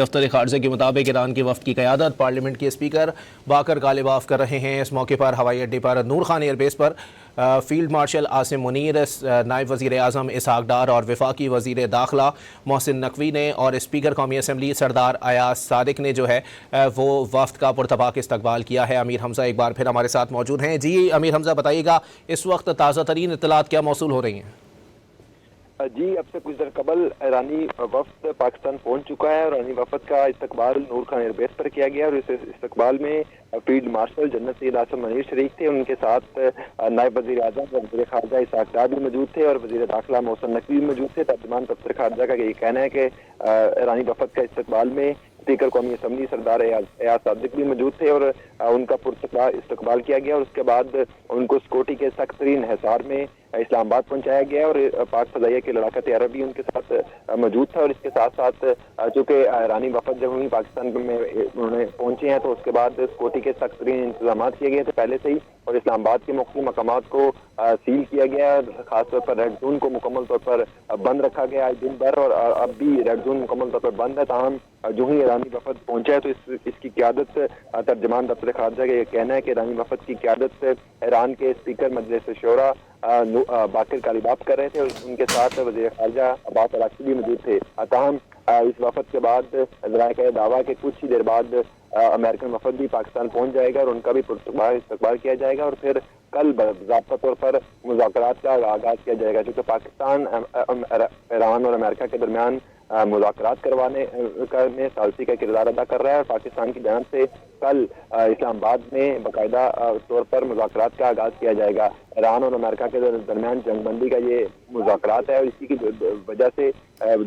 دفتر خارجہ کے مطابق ایران کے وفد کی قیادت پارلیمنٹ کے اسپیکر باقر غالباف کر رہے ہیں۔ اس موقع پر ہوائی اڈے پر نور خان ایئر بیس پر فیلڈ مارشل عاصم منیر، نائب وزیر اعظم اسحاق ڈار اور وفاقی وزیر داخلہ محسن نقوی نے اور اسپیکر قومی اسمبلی سردار ایاز صادق نے جو ہے وہ وفد کا پرتپاک استقبال کیا ہے۔ امیر حمزہ ایک بار پھر ہمارے ساتھ موجود ہیں۔ جی امیر حمزہ، بتائیے گا اس وقت تازہ ترین اطلاعات کیا موصول ہو رہی ہیں؟ جی، اب سے کچھ دیر قبل ایرانی وفد پاکستان پہنچ چکا ہے اور ایرانی وفد کا استقبال نور خان ایئر بیس پر کیا گیا اور اس استقبال میں field marshal general Syed Asim Munir شریک تھے۔ ان کے ساتھ نائب وزیر اعظم اور وزیر خارجہ اسحاق ڈار بھی موجود تھے اور وزیر داخلہ محسن نقوی بھی موجود تھے۔ ترجمان دفتر خارجہ کا یہ کہنا ہے کہ ایرانی وفد کا استقبال میں اسپیکر قومی اسمبلی سردار ایاز صادق بھی موجود تھے اور ان کا استقبال کیا گیا اور اس کے بعد ان کو سکیورٹی کے سخت ترین حصار میں اسلام آباد پہنچایا گیا اور پاک فضائیہ کے لڑاکا طیارہ بھی ان کے ساتھ موجود تھا۔ اور اس کے ساتھ ساتھ چونکہ ایرانی وفد جب وہیں پاکستان میں انہوں نے پہنچے ہیں تو اس کے بعد سکیورٹی کے سخت ترین انتظامات کیے گئے تھے پہلے سے ہی، اور اسلام آباد کے مختلف مقامات کو سیل کیا گیا، خاص طور پر ریڈ زون کو مکمل طور پر بند رکھا گیا آج دن بھر، اور اب بھی ریڈ زون مکمل طور پر بند ہے۔ تاہم جو ہی ایرانی وفد پہنچا ہے تو اس کی قیادت ترجمان دفتر خارجہ کا یہ کہنا ہے کہ ایرانی وفد کی قیادت ایران کے اسپیکر مجلس شورا باقر غالباف کر رہے تھے اور ان کے ساتھ وزیر خارجہ عباس عراقچی بھی موجود تھے۔ تاہم اس وفد کے بعد ذرائع کا دعویٰ کہ کچھ ہی دیر بعد امریکن وفد بھی پاکستان پہنچ جائے گا اور ان کا بھی استقبال کیا جائے گا اور پھر کل باضابطہ طور پر مذاکرات کا آغاز کیا جائے گا، کیونکہ پاکستان ایران اور امریکہ کے درمیان مذاکرات کرنے میں ثالثی کا کردار ادا کر رہا ہے اور پاکستان کی جانب سے کل اسلام آباد میں باقاعدہ طور پر مذاکرات کا آغاز کیا جائے گا۔ ایران اور امریکہ کے درمیان جنگ بندی کا یہ مذاکرات ہے اور اسی کی وجہ سے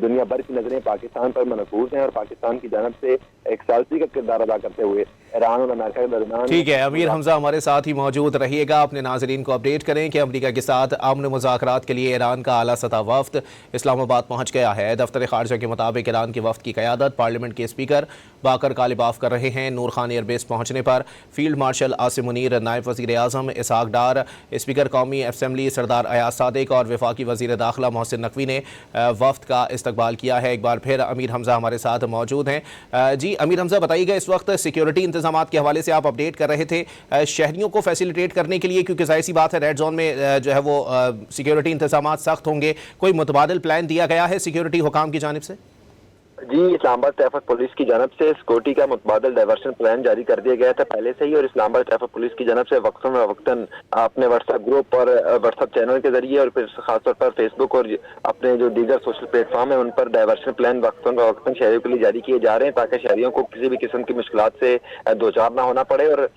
دنیا بھر کی نظریں پاکستان پر مرکوز ہیں اور پاکستان کی جانب سے ایک ثالثی کا کردار ادا کرتے ہوئے ایران اور امریکہ کے درمیان۔ ٹھیک ہے، امیر حمزہ ہمارے ساتھ ہی موجود رہیے گا۔ اپنے ناظرین کو اپڈیٹ کریں کہ امریکہ کے ساتھ امن مذاکرات کے لیے ایران کا اعلیٰ سطح وفد اسلام آباد پہنچ گیا ہے۔ دفتر خارجہ کے مطابق ایران کے وفد کی قیادت پارلیمنٹ کے اسپیکر باقر غالباف کر رہے ہیں۔ نور خان ایئر بیس پہنچنے پر فیلڈ مارشل عاصم منیر، نائب وزیر اعظم اسحاق ڈار، اسپیکر قومی اسمبلی سردار ایاز صادق اور وفاقی وزیر داخلہ محسن نقوی نے وفد کا استقبال کیا ہے۔ ایک بار پھر امیر حمزہ ہمارے ساتھ موجود ہیں۔ جی امیر حمزہ، بتائیے گا اس وقت سیکیورٹی انتظامات کے حوالے سے آپ اپڈیٹ کر رہے تھے، شہریوں کو فیسیلیٹیٹ کرنے کے لیے، کیونکہ ظاہر سی بات ہے ریڈ زون میں جو ہے وہ سیکیورٹی انتظامات سخت ہوں گے، کوئی متبادل پلان دیا گیا ہے سیکیورٹی حکام کی جانب سے؟ جی، اسلام آباد ٹریفک پولیس کی جانب سے سکیورٹی کا متبادل ڈائیورشن پلان جاری کر دیا گیا تھا پہلے سے ہی، اور اسلام آباد ٹریفک پولیس کی جانب سے وقتاً فوقتاً اپنے واٹس ایپ گروپ اور واٹس ایپ چینل کے ذریعے اور پھر خاص طور پر فیس بک اور اپنے جو دیگر سوشل پلیٹ فارم ہیں ان پر ڈائیورشن پلان وقتاً فوقتاً شہریوں کے لیے جاری کیے جا رہے ہیں تاکہ شہریوں کو کسی بھی قسم کی مشکلات سے دوچار نہ ہونا پڑے۔ اور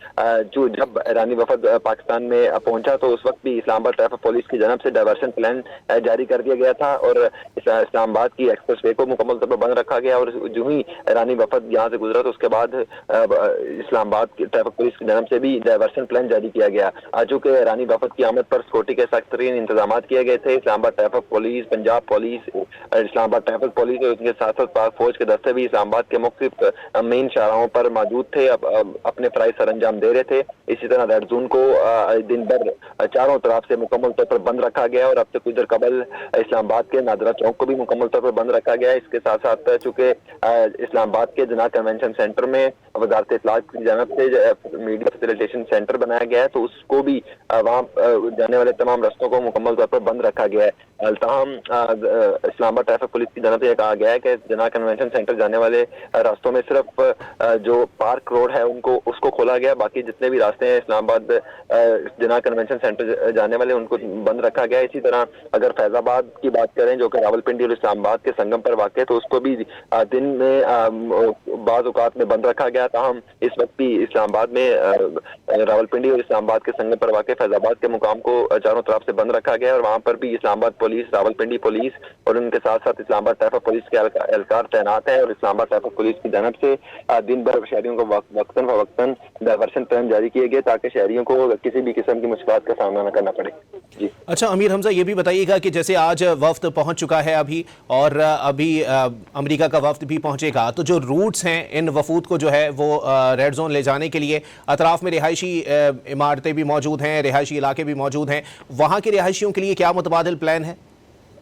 جو جب ایرانی وفد پاکستان میں پہنچا تو اس وقت بھی اسلام آباد ٹریفک پولیس کی جانب سے ڈائیورشن پلان جاری کر دیا گیا تھا اور اسلام آباد کی ایکسپریس وے کو مکمل طور پر بند رکھا گیا، اور جو ایرانی وفد یہاں سے گزرا تو اس کے بعد اسلام آباد کی ٹریفک پولیس کی جانب سے بھی ڈائیورشن پلان جاری کیا گیا۔ چونکہ ایرانی وفد کی آمد پر سکیورٹی کے سخت ترین انتظامات کیے گئے تھے، اسلام آباد ٹریفک پولیس، پنجاب پولیس، اسلام آباد ٹریفک پولیس اور اس کے ساتھ ساتھ پاک فوج کے دستے بھی اسلام آباد کے مختلف مین شاہراہوں پر موجود تھے، اپنے فرائض سر انجام دے رہے تھے۔ اسی طرح ریڈ زون کو دن بھر چاروں طرف سے مکمل طور پر بند رکھا گیا اور اب سے کچھ دیر قبل اسلام آباد کے نادرہ چوک کو بھی مکمل طور پر بند رکھا گیا۔ اس کے ساتھ ساتھ چونکہ اسلام آباد کے جناح کنونشن سینٹر میں وزارت اطلاعات کی جانب سے میڈیا فیسیلیٹیشن سینٹر بنایا گیا ہے تو اس کو بھی وہاں جانے والے تمام رستوں کو مکمل طور پر بند رکھا گیا ہے۔ تاہم اسلام آباد ٹریفک پولیس کی جانب سے یہ کہا گیا ہے کہ جناح کنونشن سینٹر جانے والے راستوں میں صرف جو پارک روڈ ہے اس کو کھولا گیا، باقی جتنے بھی راستے ہیں اسلام آباد جناح کنونشن سینٹر جانے والے ان کو بند رکھا گیا ہے۔ اسی طرح اگر فیض آباد کی بات کریں جو کہ راولپنڈی اور اسلام آباد کے سنگم پر واقع ہے تو اس کو بھی دن میں بعض اوقات میں بند رکھا گیا، تاہم اس وقت بھی اسلام آباد میں راولپنڈی اور اسلام آباد کے سنگم پر واقع فیض آباد کے مقام کو چاروں طرف سے بند رکھا گیا اور وہاں پر بھی اسلام آباد پولیس، راولپنڈی پولیس اور ان کے ساتھ ساتھ اسلام آباد ٹریفک پولیس کے اہلکار تعینات ہیں اور اسلام آباد ٹریفک پولیس کی جانب سے دن بھر شہریوں کو وقتاً فوقتاً ڈائیورشن پلان جاری کیے گئے تاکہ شہریوں کو کسی بھی قسم کی مشکلات کا سامنا نہ کرنا پڑے۔ جی اچھا امیر حمزہ، یہ بھی بتائیے گا کہ جیسے آج وفد پہنچ چکا ہے اور ابھی امریکہ کا وفد بھی پہنچے گا، تو جو روٹس ہیں ان وفود کو جو ہے وہ ریڈ زون لے جانے کے لیے اطراف میں رہائشی عمارتیں بھی موجود ہیں، رہائشی علاقے بھی موجود ہیں، وہاں کے رہائشیوں کے لیے کیا متبادل پلان ہے؟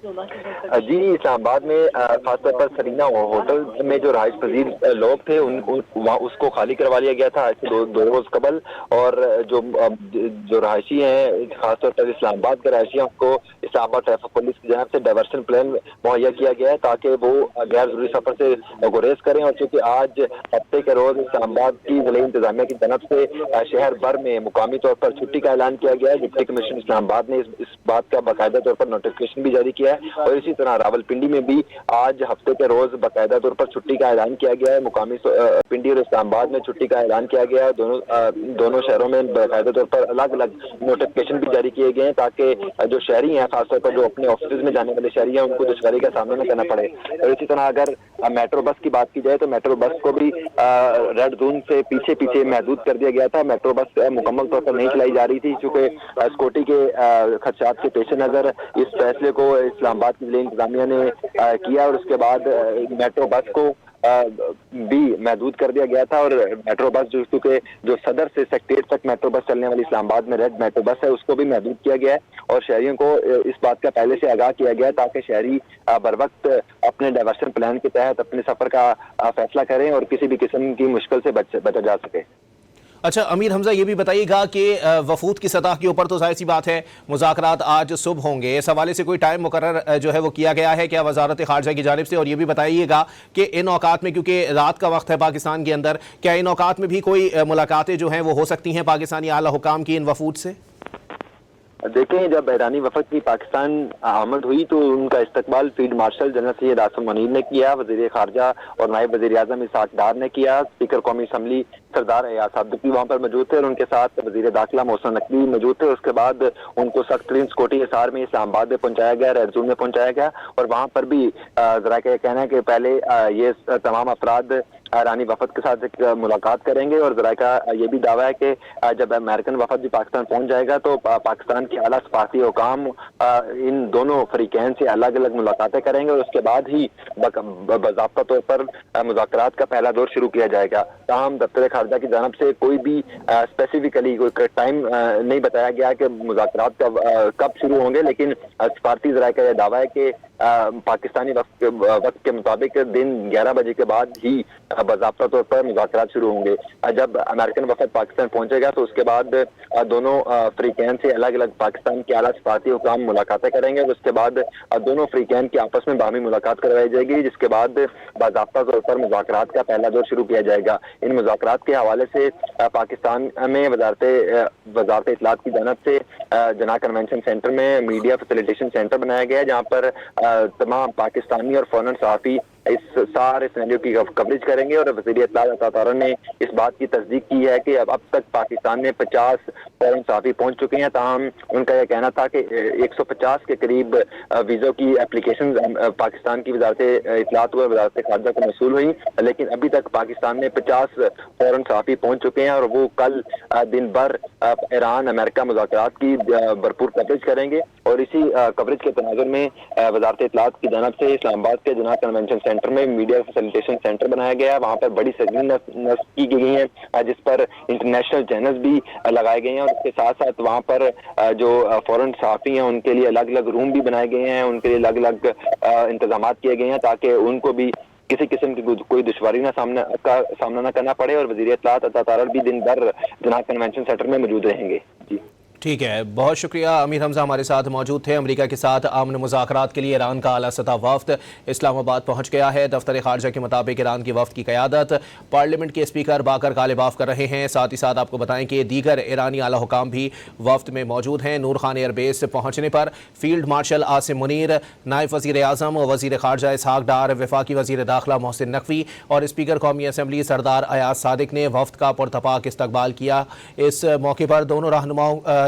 जी, इस्लामाबाद में खासतौर पर सरीना होटल में जो रहायश पजीर लोग थे वहाँ उसको खाली करवा लिया गया था आज से दो रोज कबल। और जो रहायशी हैं खासतौर पर इस्लामाबाद के रहायशी हैं उनको इस्लामाबाद ट्रैफिक पुलिस की जानब से डाइवर्सन प्लान मुहैया किया गया है ताकि वो गैर जरूरी सफर से गुरेज करें। और चूंकि आज हफ्ते के रोज इस्लामाबाद की जिला इंतजामिया की जानब से शहर भर में मुकामी तौर पर छुट्टी का ऐलान किया गया है। डिप्टी कमिश्नर इस्लामाबाद ने इस बात का बाकायदा तौर पर नोटिफिकेशन भी जारी किया है। और इसी तरह रावलपिंडी में भी आज हफ्ते के रोज बाकायदा तौर पर छुट्टी का ऐलान किया गया है। मुकामी पिंडी और इस्लामाबाद में छुट्टी का ऐलान किया गया है। दोनों शहरों में बाकायदा तौर पर अलग अलग नोटिफिकेशन भी जारी किए गए हैं ताकि जो शहरी हैं खासतौर पर जो अपने ऑफिस में जाने वाले शहरी हैं उनको दुश्वारी का सामना न करना पड़े। और इसी तरह अगर मेट्रो बस की बात की जाए तो मेट्रो बस को भी रेड जोन से पीछे महदूद कर दिया गया था। मेट्रो बस मुकम्मल तौर पर नहीं चलाई जा रही थी चूंकि सिक्योरिटी के खदशात के पेश नजर इस फैसले को इस्लामाबाद की जिला इंतजामिया ने किया और उसके बाद मेट्रो बस को भी महदूद कर दिया गया था। और मेट्रो बस जो सदर से सेक्रेटेरिएट तक मेट्रो बस चलने वाली इस्लामाबाद में रेड मेट्रो बस है उसको भी महदूद किया गया है। और शहरियों को इस बात का पहले से आगाह किया गया है ताकि शहरी बर वक्त अपने डाइवर्सन प्लान के तहत अपने सफर का फैसला करें और किसी भी किस्म की मुश्किल से बचा जा सके। अच्छा अमीर हमजा, ये भी बताइएगा कि वफूद की सतह के ऊपर तो जाहिर सी बात है मुज़ाकरात आज सुबह होंगे, इस हवाले से कोई टाइम मुकर्रर जो है वो किया गया है क्या वजारत खारजा की जानिब से? और ये भी बताइएगा कि इन औकात में, क्योंकि रात का वक्त है पाकिस्तान के अंदर, क्या इन औकात में भी कोई मुलाकातें जो हैं वो हो सकती हैं पाकिस्तानी आला हुकाम की इन वफूद से? देखें, जब ईरानी वफद की पाकिस्तान आमद हुई तो उनका इस्तकबाल field marshal general Syed Asim Munir ने किया, वज़ीर खारजा और नायब वज़ीर आज़म इसहाक डार ने किया, स्पीकर कौमी असम्बली सरदार एयाज सादिकी वहाँ पर मौजूद थे और उनके साथ वज़ीर दाखिला मोहसिन नकवी मौजूद थे। उसके बाद उनको सख्त तरीन सिक्योरिटी हिसार में इस्लामाबाद में पहुंचाया गया, रेड जोन में पहुंचाया गया। और वहाँ पर भी जरा का कहना है कि पहले ये तमाम अफराद ईरानी वफद के साथ एक मुलाकात करेंगे और जरा का ये भी दावा है कि जब अमेरिकन वफद भी पाकिस्तान पहुंच जाएगा तो पाकिस्तान के आला सफारती हुकाम इन दोनों फरीकैन से अलग अलग मुलाकातें करेंगे और उसके बाद ही बाज़ाब्ता तौर पर मुज़ाकरात का पहला दौर शुरू किया जाएगा। ताहम दफ्तर खारजा की जानब से कोई भी स्पेसिफिकली कोई टाइम नहीं बताया गया कि मुज़ाकरात कब शुरू होंगे, लेकिन सफारती जरा का यह दावा है कि पाकिस्तानी वक्त के मुताबिक दिन 11 बजे के बाद ही बाज़ाब्ता तौर पर मुज़ाकरात शुरू होंगे। जब अमेरिकन वफद पाकिस्तान पहुंचेगा तो उसके बाद दोनों फरीकैन से अलग अलग पाकिस्तान के आला सफारती हुकाम मुलाकातें करेंगे और उसके बाद दोनों फरीकैन की आपस में बाहमी मुलाकात करवाई जाएगी, जिसके बाद बाज़ाब्ता तौर पर मुज़ाकरात का पहला दौर शुरू किया जाएगा। इन मुज़ाकरात के हवाले से पाकिस्तान में वजारत इत्तलात की जानब से जना कन्वेंशन सेंटर में मीडिया फैसिलिटेशन सेंटर बनाया गया है, जहाँ पर तमाम पाकिस्तानी और फॉरेन सहाफ़ी इस सारे सिनेरियो की कवरेज करेंगे। और वज़ीर इत्तलात अता ने इस बात की तस्दीक की है कि अब तक पाकिस्तान में 50 फॉरेन सहाफ़ी पहुंच चुके हैं। ताहम उनका यह कहना था कि 150 के करीब वीज़ों की एप्लीकेशन पाकिस्तान की वज़ारत इत्तलात व वज़ारत खारजा को मौसूल हुई, लेकिन अभी तक पाकिस्तान में 50 फॉरेन सहाफ़ी पहुंच चुके हैं और वो कल दिन भर ईरान अमेरिका मुज़ाकरात की भरपूर कवरेज करेंगे। और इसी कवरेज के तनाजुर में वज़ारत इत्तलात की जानब से इस्लामाबाद के जना कन्वेंशन सेंटर में मीडिया फैसिलिटेशन सेंटर बनाया गया है। वहाँ पर बड़ी स्क्रीन नस्ब की गई है जिस पर इंटरनेशनल चैनल्स भी लगाए गए हैं और इसके साथ साथ वहाँ पर जो फॉरेन सहाफ़ी हैं उनके लिए अलग अलग रूम भी बनाए गए हैं, उनके लिए अलग अलग इंतजाम किए गए हैं ताकि उनको भी किसी किस्म की कोई दुश्वारी का सामना न करना पड़े। और वज़ीर इत्तलात अता तारल भी दिन भर जना कन्वेंशन सेंटर में मौजूद रहेंगे। जी ठीक है, बहुत शुक्रिया। अमीर हमजा हमारे साथ मौजूद थे। अमेरिका के साथ अमन मुज़ाकरात के लिए ईरान का आला सतह वफ्द इस्लामाबाद पहुंच गया है। दफ्तर खारजा के मुताबिक ईरान की वफ्द की क़यादत पार्लियामेंट के स्पीकर बाकर गालिबाफ कर रहे हैं। साथ ही साथ आपको बताएं कि दीगर ईरानी आला हुकाम भी वफ्द में मौजूद हैं। नूर खान एयरबेस पहुंचने पर फील्ड मार्शल आसिम मुनीर, नायब वज़ीर आज़म और वज़ीर खारजा इसहाक डार, वफाकी वज़ीर दाखिला मोहसिन नकवी और स्पीकर कौमी असम्बली सरदार एयाज सादिक ने वफ्द का पुरतपाक इस्तकबाल किया। इस मौके पर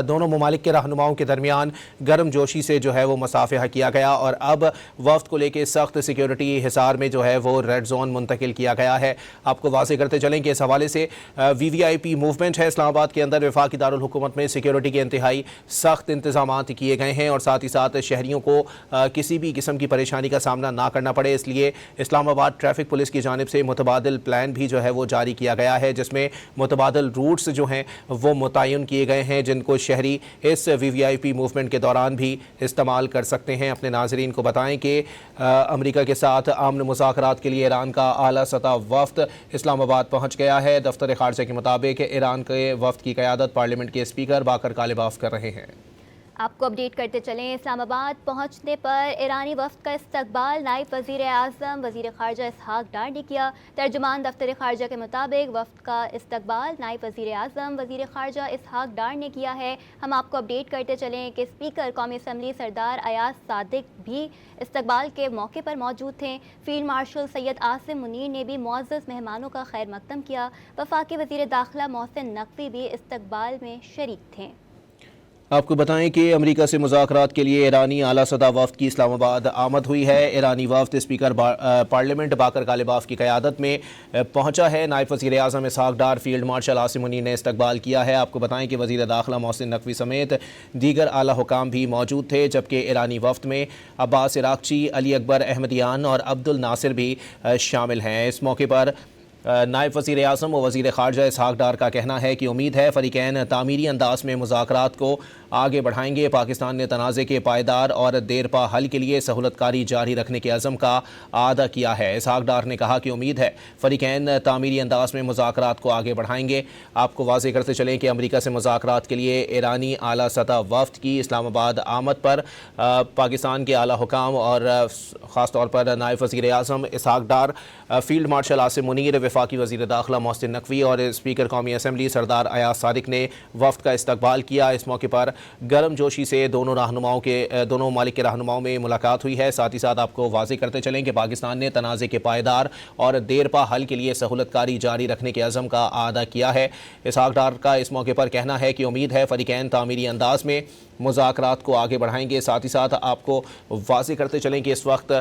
दोनों ममालिक के रहनुमाओं के दरमियान गर्म जोशी से जो है वो मुसाफिहा किया गया और अब वफ्द को लेकर सख्त सिक्योरिटी हिसार में जो है वो रेड जोन मुंतकिल किया गया है। आपको वाज़ेह करते चलें कि इस हवाले से VVIP मूवमेंट है इस्लामाबाद के अंदर। वफाकी दारुल हुकूमत में सिक्योरिटी के इंतहाई सख्त इंतजाम किए गए हैं और साथ ही साथ शहरियों को किसी भी किस्म की परेशानी का सामना ना करना पड़े, इसलिए इस्लामाबाद ट्रैफिक पुलिस की जानिब से मुतबादिल प्लान भी जो है वो जारी किया गया है, जिसमें मुतबादिल रूट्स जो हैं वो मुतय्यन किए गए हैं जिनको शहरी इस VVIP मूवमेंट के दौरान भी इस्तेमाल कर सकते हैं। अपने नाजरीन को बताएं कि अमेरिका के साथ अमन मुज़ाकरात के लिए ईरान का आला सतह वफ़द इस्लामाबाद पहुँच गया है। दफ्तर ख़ारजा के मुताबिक ईरान के वफ़द की क़यादत पार्लियामेंट के स्पीकर बाकर कालिबाफ कर रहे हैं। आपको अपडेट करते चलें। इस्लामाबाद पहुंचने पर ईरानी वफ़द का इस्तकबाल नायब वज़ीर आज़म वज़ीर ख़ारजा इसहाक डार ने किया। तर्जुमान दफ्तर ख़ारजा के मुताबिक वफ़द का इस्तकबाल नायब वज़ीर आज़म वज़ीर ख़ारजा इसहाक डार ने किया है। हम आपको अपडेट करते चलें कि स्पीकर कौमी असम्बली सरदार अयाज सादिक भी इस्तकबाल के मौके पर मौजूद थे। फील्ड मार्शल सैयद आसिम मुनीर ने भी मुअज़्ज़ज़ मेहमानों का खैर मकदम किया। वफाकी वज़ीर दाखिला मोहसिन नकवी भी इस्तकबाल में शरीक थे। आपको बताएं कि अमेरिका से मुज़ाकरात के लिए ईरानी आला सतह वफ़द की इस्लामाबाद आमद हुई है। ईरानी वफ़द स्पीकर पार्लियामेंट बाकर कालिबाफ की क़यादत में पहुंचा है। नायब वज़ीर आज़म इसहाक डार, फील्ड मार्शल आसिम मुनीर ने इस्तकबाल किया है। आपको बताएं कि वज़ीर दाखिला मोहसिन नकवी समेत दीगर आला हुकाम भी मौजूद थे, जबकि ईरानी वफ़द में अब्बास इराक़ची, अली अकबर अहमदियान और अब्दुल नासिर भी शामिल हैं। इस मौके पर नायब वज़ीर आज़म और वज़ीर ख़ारजा इसहाक डार का कहना है कि उम्मीद है फ़रीक़ैन तामीरी अंदाज में मुज़ाकरात को आगे बढ़ाएंगे। पाकिस्तान ने तनाज़े के पायदार और देरपा हल के लिए सहूलतकारी जारी रखने के अज़म का आदा किया है। इसहाक डार ने कहा कि उम्मीद है फ़रीक़ैन तामीरी अंदाज में मुज़ाकरात को आगे बढ़ाएंगे। आपको वाज़ेह करते चलें कि अमेरिका से मुज़ाकरात के लिए ईरानी आला सतह वफ़द की इस्लामाबाद आमद पर पाकिस्तान के आला हुकाम और ख़ास तौर पर नायब वज़ीर आज़म इसहाक डार, फील्ड मार्शल आसिम मुनीर, वफाकी वज़ीर दाखिला मोहसिन नकवी और स्पीकर कौमी असम्बली सरदार अयाज सादिक ने वफ़द का इस्तकबाल किया। इस मौके पर गर्म जोशी से दोनों ममालिक के रहनुमाओं में मुलाकात हुई है। साथ ही साथ आपको वाज़ेह करते चलें कि पाकिस्तान ने तनाज़े के पायदार और देरपा हल के लिए सहूलतकारी जारी रखने के अज़म का आदा किया है। इसहाक डार का इस मौके पर कहना है कि उम्मीद है फ़रीक़ैन तामीरी अंदाज में मुज़ाकरात को आगे बढ़ाएंगे। साथ ही साथ आपको वाज़ेह करते चलें कि इस वक्त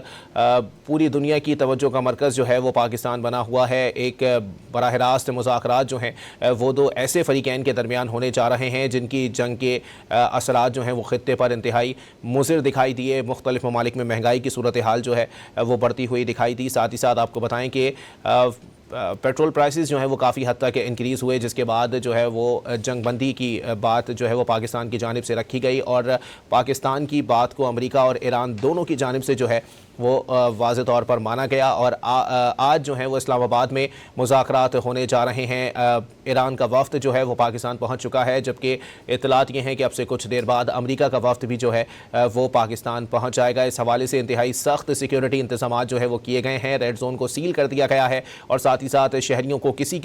पूरी दुनिया की तवज्जो का मरकज़ जो है वो पाकिस्तान बना हुआ है। एक बराह रास्त मुज़ाकरात जो हैं वो दो ऐसे फ़रीक़ैन के दरमियान होने जा रहे हैं जिनकी जंग के असरात जो हैं वो ख़ित्ते पर इंतहाई मुज़िर दिखाई दिए। मुख्तलिफ़ ममालिक में महंगाई की सूरत हाल जो है वो बढ़ती हुई दिखाई दी। साथ ही साथ आपको बताएँ कि पेट्रोल प्राइसेस जो हैं वो काफ़ी हद तक इंक्रीज़ हुए, जिसके बाद जो है वो जंग बंदी की बात जो है वो पाकिस्तान की जानिब से रखी गई और पाकिस्तान की बात को अमेरिका और ईरान दोनों की जानिब से जो है वो वाज़ेह तौर पर माना गया। और आज जो है वो इस्लामाबाद में मुज़ाकरात होने जा रहे हैं। ईरान का वफ़द जो है वो पाकिस्तान पहुंच चुका है, जबकि इत्तलात ये हैं कि अब से कुछ देर बाद अमेरिका का वफ़द भी जो है वो पाकिस्तान पहुंच जाएगा। इस हवाले से इंतहाई सख्त सिक्योरिटी इंतज़ामात जो है वो किए गए हैं। रेड जोन को सील कर दिया गया है और साथ ही साथ शहरियों को किसी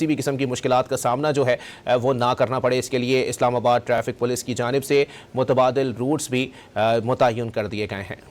भी किस्म की मुश्किलात का सामना जो है वो ना करना पड़े, इसके लिए इस्लामाबाद ट्रैफिक पुलिस की जानिब से मुतबादिल रूट्स भी मुतय्यन कर दिए गए हैं।